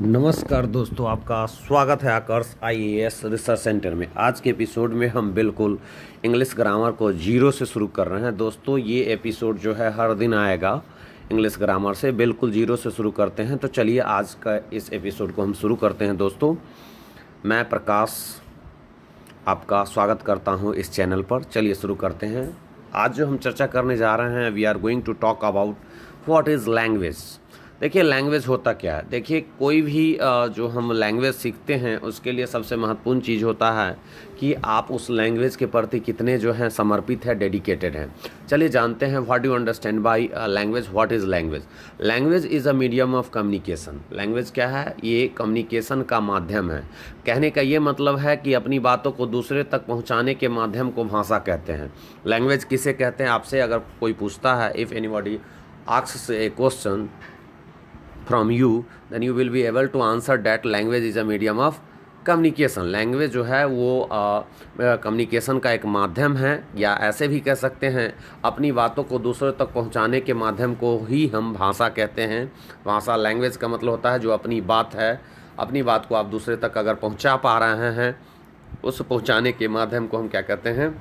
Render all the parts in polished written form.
नमस्कार दोस्तों, आपका स्वागत है आकर्ष आईएएस रिसर्च सेंटर में। आज के एपिसोड में हम बिल्कुल इंग्लिश ग्रामर को जीरो से शुरू कर रहे हैं। दोस्तों ये एपिसोड जो है हर दिन आएगा। इंग्लिश ग्रामर से बिल्कुल जीरो से शुरू करते हैं। तो चलिए आज का इस एपिसोड को हम शुरू करते हैं। दोस्तों मैं प्रकाश आपका स्वागत करता हूं इस चैनल पर। चलिए शुरू करते हैं। आज जो हम चर्चा करने जा रहे हैं, we are going to talk about what is language. देखिए लैंग्वेज होता क्या है। देखिए कोई भी जो हम लैंग्वेज सीखते हैं उसके लिए सबसे महत्वपूर्ण चीज़ होता है कि आप उस लैंग्वेज के प्रति कितने जो हैं समर्पित है, डेडिकेटेड हैं। चलिए जानते हैं what you understand by language. What is language? Language is a medium of communication. Language क्या है? ये कम्युनिकेशन का माध्यम है। कहने का ये मतलब है कि अपनी बातों को दूसरे तक पहुँचाने के माध्यम को भाषा कहते हैं। लैंग्वेज किसे कहते हैं? आपसे अगर कोई पूछता है, if anybody asks A question from you, then you will be able to answer that language is a medium of communication। Language जो है वो कम्युनिकेशन का एक माध्यम है, या ऐसे भी कह सकते हैं अपनी बातों को दूसरों तक पहुंचाने के माध्यम को ही हम भाषा कहते हैं। भाषा, लैंग्वेज का मतलब होता है जो अपनी बात है, अपनी बात को आप दूसरे तक अगर पहुंचा पा रहे हैं, उस पहुंचाने के माध्यम को हम क्या कहते हैं?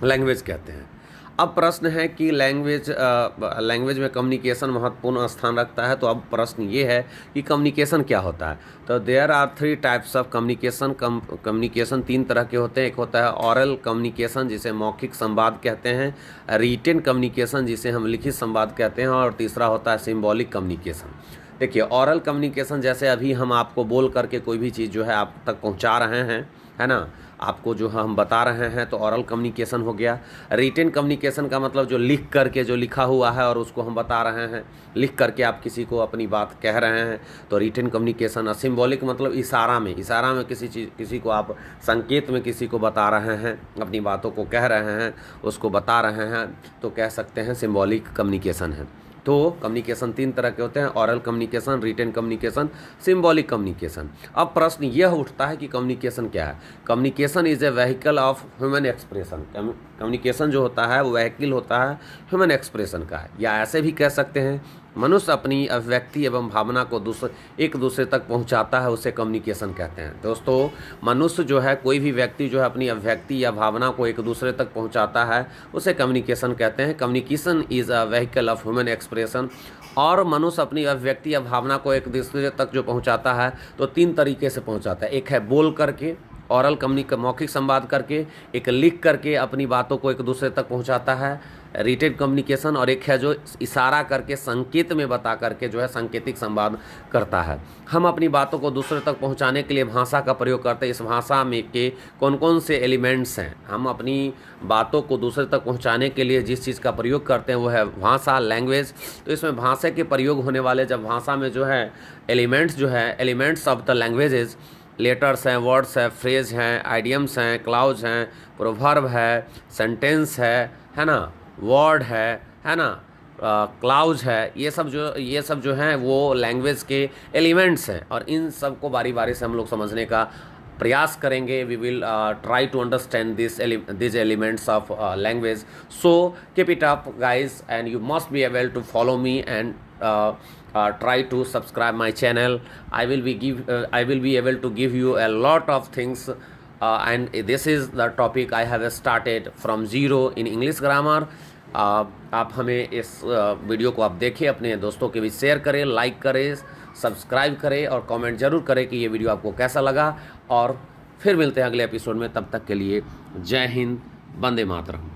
लैंग्वेज कहते हैं। अब प्रश्न है कि लैंग्वेज में कम्युनिकेशन महत्वपूर्ण स्थान रखता है। तो अब प्रश्न ये है कि कम्युनिकेशन क्या होता है। तो there are 3 types of communication. Communication 3 तरह के होते हैं। एक होता है ऑरल कम्युनिकेशन, जिसे मौखिक संवाद कहते हैं, रिटन कम्युनिकेशन जिसे हम लिखित संवाद कहते हैं, और तीसरा होता है सिंबॉलिक कम्युनिकेशन। देखिए ऑरल कम्युनिकेशन, जैसे अभी हम आपको बोल करके कोई भी चीज़ जो है आप तक पहुंचा रहे हैं, है ना, आपको जो हम बता रहे हैं, तो ऑरल कम्युनिकेशन हो गया। रिटन कम्युनिकेशन का मतलब जो लिख करके, जो लिखा हुआ है और उसको हम बता रहे हैं, लिख करके आप किसी को अपनी बात कह रहे हैं, तो रिटन कम्युनिकेशन। और सिंबॉलिक मतलब इशारा में किसी को आप संकेत में किसी को बता रहे हैं, अपनी बातों को कह रहे हैं, उसको बता रहे हैं, तो कह सकते हैं सिंबॉलिक कम्युनिकेशन है। तो कम्युनिकेशन 3 तरह के होते हैं: oral communication, written communication, symbolic communication. अब प्रश्न यह उठता है कि कम्युनिकेशन क्या है। Communication is a vehicle of human expression. Communication जो होता है वो व्हीकल होता है ह्यूमन एक्सप्रेशन का, या ऐसे भी कह सकते हैं मनुष्य अपनी अभिव्यक्ति एवं भावना को एक दूसरे तक पहुंचाता है, उसे कम्युनिकेशन कहते हैं। दोस्तों मनुष्य जो है, कोई भी व्यक्ति जो है अपनी अभिव्यक्ति या भावना को एक दूसरे तक पहुंचाता है, उसे कम्युनिकेशन कहते हैं। Communication is a vehicle of human expression. और मनुष्य अपनी अभिव्यक्ति या भावना को एक दूसरे तक जो पहुंचाता है, तो 3 तरीके से पहुंचाता है। एक है बोल करके, ऑरल मौखिक संवाद करके, एक लिख करके अपनी बातों को एक दूसरे तक पहुंचाता है, रिटेन कम्युनिकेशन, और एक है जो इशारा करके, संकेत में बता करके जो है सांकेतिक संवाद करता है। हम अपनी बातों को दूसरे तक पहुंचाने के लिए भाषा का प्रयोग करते हैं। इस भाषा में के कौन कौन से एलिमेंट्स हैं? हम अपनी बातों को दूसरे तक पहुंचाने के लिए जिस चीज़ का प्रयोग करते हैं वो है भाषा, लैंग्वेज। तो इसमें भाषा के प्रयोग होने वाले, जब भाषा में जो है एलिमेंट्स जो है, elements of the languages, letters हैं, वर्ड्स हैं, फ्रेज हैं, आइडियम्स हैं, क्लाउज हैं, प्रोवर्ब है, सेंटेंस है ना, वर्ड है ना, क्लाउज है, ये सब जो हैं वो लैंग्वेज के एलिमेंट्स हैं। और इन सब को बारी बारी से हम लोग समझने का प्रयास करेंगे। We will try to understand this elements of language. So keep it up guys, and you must be able to follow me and try to subscribe my channel. I will be able to give you a lot of things, and this is the topic I have started from zero in English grammar. आप हमें इस video को आप देखें, अपने दोस्तों के बीच share करें, लाइक करें, सब्सक्राइब करें और कमेंट जरूर करें कि ये वीडियो आपको कैसा लगा। और फिर मिलते हैं अगले एपिसोड में। तब तक के लिए जय हिंद, वंदे मातरम।